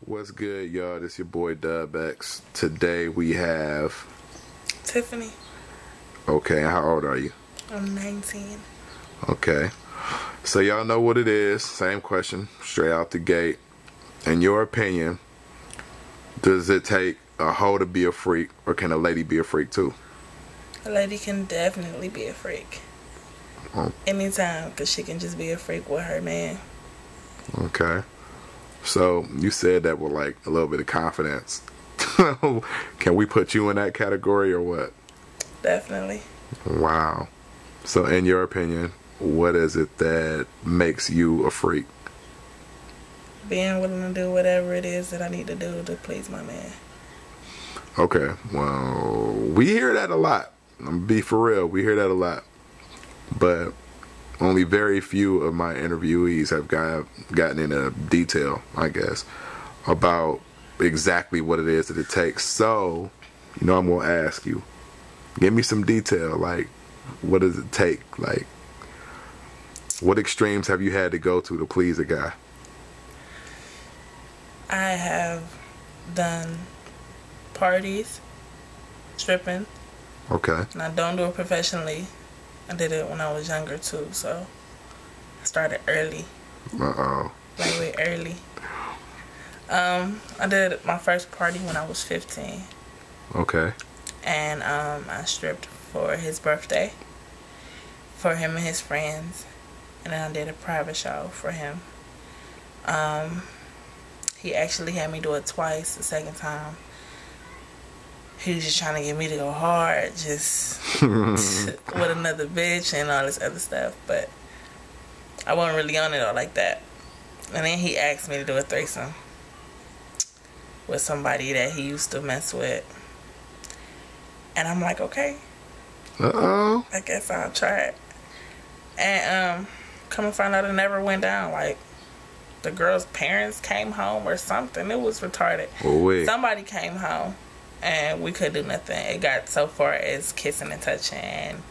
What's good, y'all? This your boy DubX. Today we have Tiffany. Okay, how old are you? I'm 19. Okay. So y'all know what it is. Same question, straight out the gate. In your opinion, does it take a hoe to be a freak, or can a lady be a freak too? A lady can definitely be a freak. Oh. Anytime, because she can just be a freak with her man. Okay. So you said that with like a little bit of confidence. Can we put you in that category or what? Definitely. Wow. So in your opinion, what is it that makes you a freak? Being willing to do whatever it is that I need to do to please my man. Okay, well, we hear that a lot. I'm gonna be for real, we hear that a lot. But only very few of my interviewees have gotten into detail, I guess, about exactly what it is that it takes. So, I'm gonna ask you, give me some detail. Like, what does it take? Like, what extremes have you had to go to please a guy? I have done parties, stripping. Okay. And I don't do it professionally. I did it when I was younger too, so I started early. Uh-oh. Like way early. I did my first party when I was 15. Okay. And I stripped for his birthday, for him and his friends, and then I did a private show for him. He actually had me do it twice. The second time, he was just trying to get me to go hard, just with another bitch and all this other stuff, but I wasn't really on it all like that. And then he asked me to do a threesome with somebody that he used to mess with. And I'm like, okay. Uh-oh. I guess I'll try it. And come and find out it never went down. Like, the girl's parents came home or something. It was retarded. Oh, wait. Somebody came home and we could do nothing. It got so far as kissing and touching. And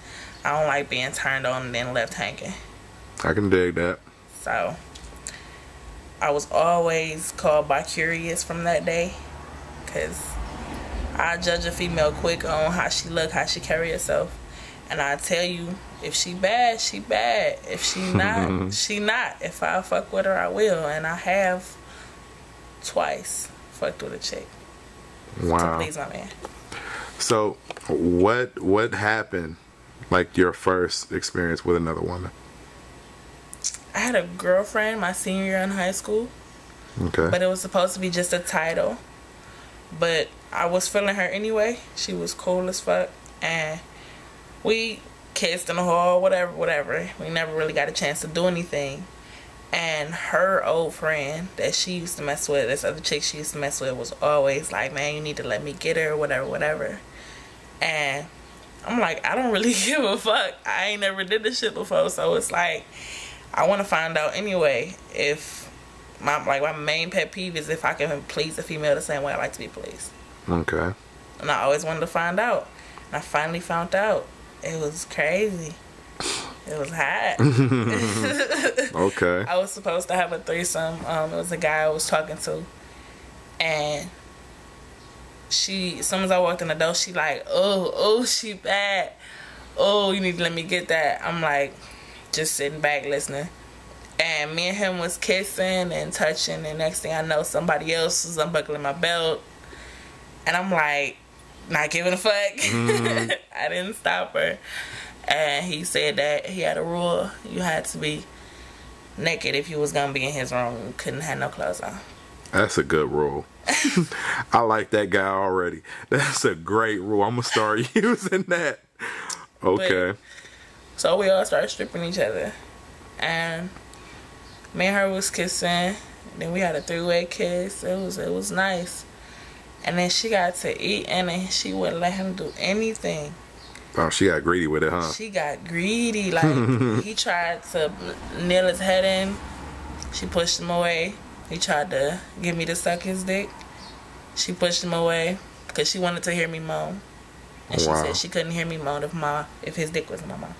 I don't like being turned on and then left hanging. I can dig that. So I was always called by curious from that day, because I judge a female quick on how she look, how she carry herself, and I tell you, if she bad, she bad. If she not, she not. If I fuck with her, I will, and I have twice fucked with a chick. Wow. To please my man. So what happened, like your first experience with another woman? I had a girlfriend my senior year in high school. Okay. But it was supposed to be just a title. But I was feeling her anyway. She was cool as fuck. And we kissed in the hall, whatever. We never really got a chance to do anything. And her old friend that she used to mess with, this other chick she used to mess with, was always like, man, you need to let me get her, whatever. And I'm like, I don't really give a fuck. I ain't never did this shit before. So it's like, I want to find out anyway if my main pet peeve is if I can please a female the same way I like to be pleased. Okay. And I always wanted to find out. And I finally found out. It was crazy. It was hot. Okay. I was supposed to have a threesome. It was a guy I was talking to. And as soon as I walked in the door, she like, oh, she bad. Oh, you need to let me get that. I'm like, just sitting back listening. And me and him was kissing and touching, and next thing I know, somebody else was unbuckling my belt. And I'm like, not giving a fuck. Mm-hmm. I didn't stop her. And he said that he had a rule. You had to be naked if you was going to be in his room. You couldn't have no clothes on. That's a good rule. I like that guy already. That's a great rule. I'm going to start using that. Okay. So we all started stripping each other. And me and her was kissing. Then we had a three-way kiss. It was nice. And then she got to eat, and then she wouldn't let him do anything. Oh, she got greedy with it, huh? She got greedy. Like, he tried to nail his head in. She pushed him away. He tried to get me to suck his dick. She pushed him away because she wanted to hear me moan. And she said she couldn't hear me moan if his dick was in my mouth.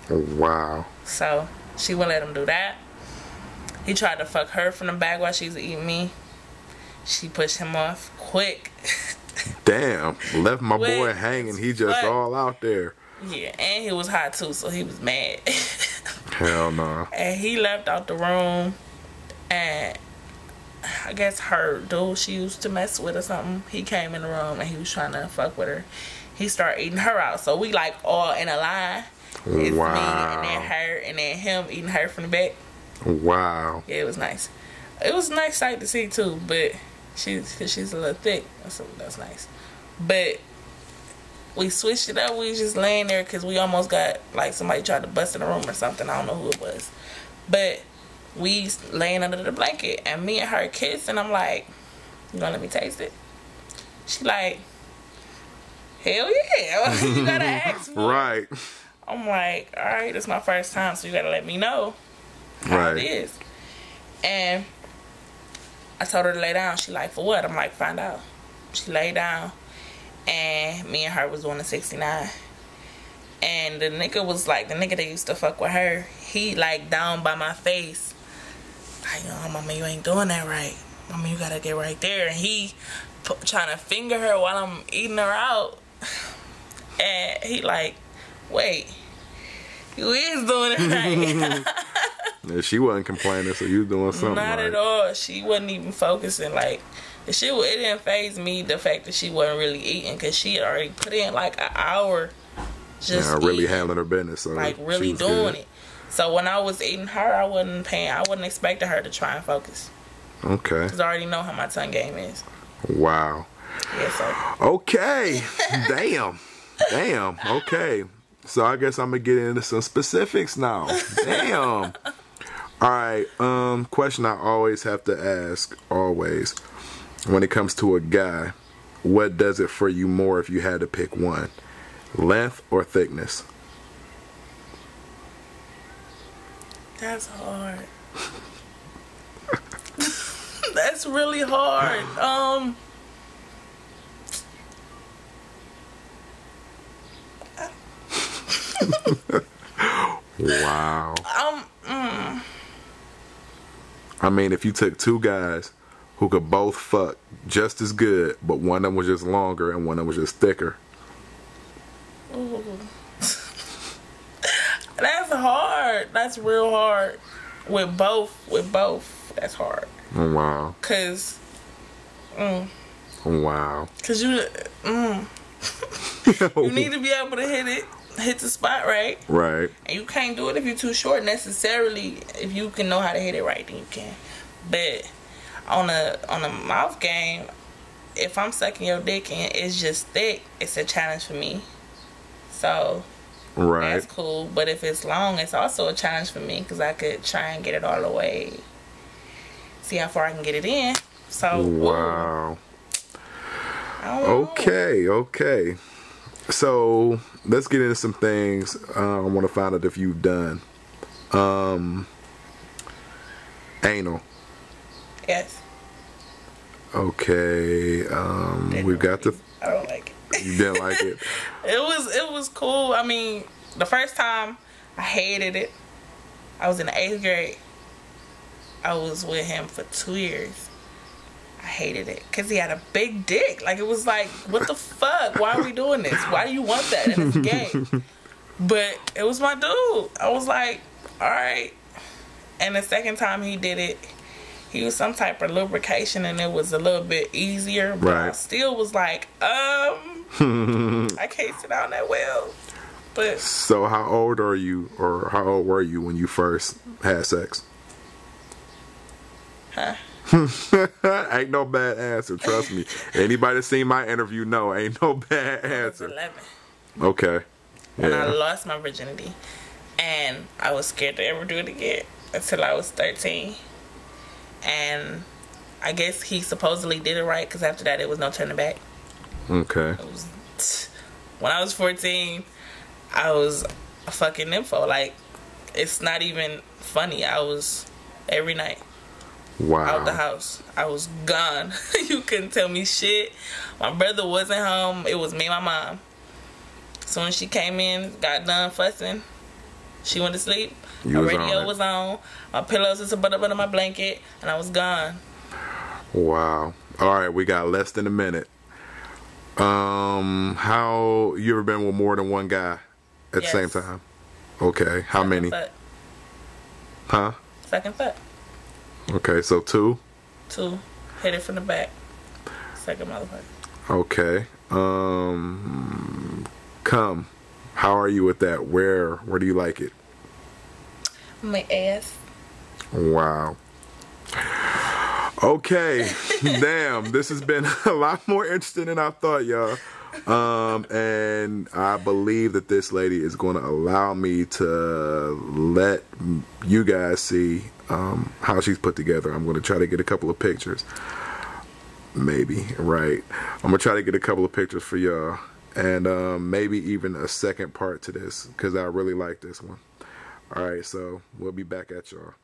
Wow. So she wouldn't let him do that. He tried to fuck her from the back while she was eating me. She pushed him off quick. Damn, left my Quick boy hanging. He just fuck. all out there. Yeah, and he was hot too, so he was mad. Hell no. And he left out the room, and I guess her dude she used to mess with or something, he came in the room and he was trying to fuck with her. He started eating her out, so we like all in a line. It's Wow. me and then her and then him eating her from the back. Wow. Yeah, it was nice. It was a nice sight to see too, but she's a little thick. That's nice. But we switched it up. We was just laying there because we almost got, like, somebody tried to bust in the room or something. I don't know who it was. But we laying under the blanket, and me and her kiss, and I'm like, you gonna let me taste it? She like, hell yeah. You gotta ask me. Right. I'm like, all right, this is my first time, so you gotta let me know how it is. And I told her to lay down. She like, for what? I'm like, find out. She lay down, and me and her was doing the 69. And the nigga was like, the nigga that used to fuck with her, he like down by my face. Like, oh, mama, you ain't doing that right. Mama, you gotta get right there. And he trying to finger her while I'm eating her out. And he like, wait, you is doing it right. Yeah, she wasn't complaining, so you doing something Not right. at all. She wasn't even focusing. Like, it didn't faze me, the fact that she wasn't really eating, because she had already put in like an hour just really eating, handling her business. So like she really was doing good. it. So when I was eating her, I wasn't expecting her to try and focus. Okay. Because I already know how my tongue game is. Wow. Yeah, so. Okay. Damn. Damn. Okay. So I guess I'm gonna get into some specifics now. Damn. All right. Question I always have to ask, always, when it comes to a guy, what does it for you more if you had to pick one? Length or thickness? That's hard. That's really hard. Wow. I mean, if you took two guys who could both fuck just as good, but one of them was just longer and one of them was just thicker. Ooh. That's hard. That's real hard. With both, that's hard. Wow. Cause Wow. you you need to be able to hit the spot right. Right. And you can't do it if you're too short necessarily. If you can know how to hit it right, then you can. But on a mouth game, if I'm sucking your dick and it's just thick, it's a challenge for me. So Right. that's cool. But if it's long, it's also a challenge for me because I could try and get it all the way. See how far I can get it in. So Wow. I don't know. Okay. So let's get into some things I want to find out if you've done. Anal. Yes. Okay. We've got the. I don't like it. You didn't like it. It was cool. I mean, the first time I hated it. I was in the 8th grade. I was with him for 2 years. I hated it because he had a big dick. Like, it was like, what the fuck? Why are we doing this? Why do you want that? And it's gay. But it was my dude. I was like, all right. And the second time he did it, he used some type of lubrication and it was a little bit easier. But I Right. still was like, I can't sit down that well. But So how old are you, or how old were you when you first had sex? Ain't no bad answer, trust me. Anybody that seen my interview know ain't no bad I was answer. 11 Okay. when I Yeah. lost my virginity. And I was scared to ever do it again until I was 13. And I guess he supposedly did it right because after that, it was no turning back. Okay. It was, when I was 14, I was a fucking nympho. Like, it's not even funny. I was every night out the Wow. house. I was gone. You couldn't tell me shit. My brother wasn't home. It was me and my mom. As soon as she came in, got done fussing, she went to sleep. You My was radio on it. was on. My pillows was up under my blanket, and I was gone. Wow. All right, we got less than a minute. How you ever been with more than one guy at the same time? Okay, how many? Huh? Second thought. Okay, so 2. 2. Hit it from the back. Second motherfucker. Okay. Come. How are you with that? Where do you like it? My ass. Wow. Okay. Damn, this has been a lot more interesting than I thought, y'all. And I believe that this lady is going to allow me to let you guys see how she's put together. I'm going to try to get a couple of pictures. Maybe, right. I'm going to try to get a couple of pictures for y'all. And maybe even a second part to this, because I really like this one. All right, so we'll be back at y'all.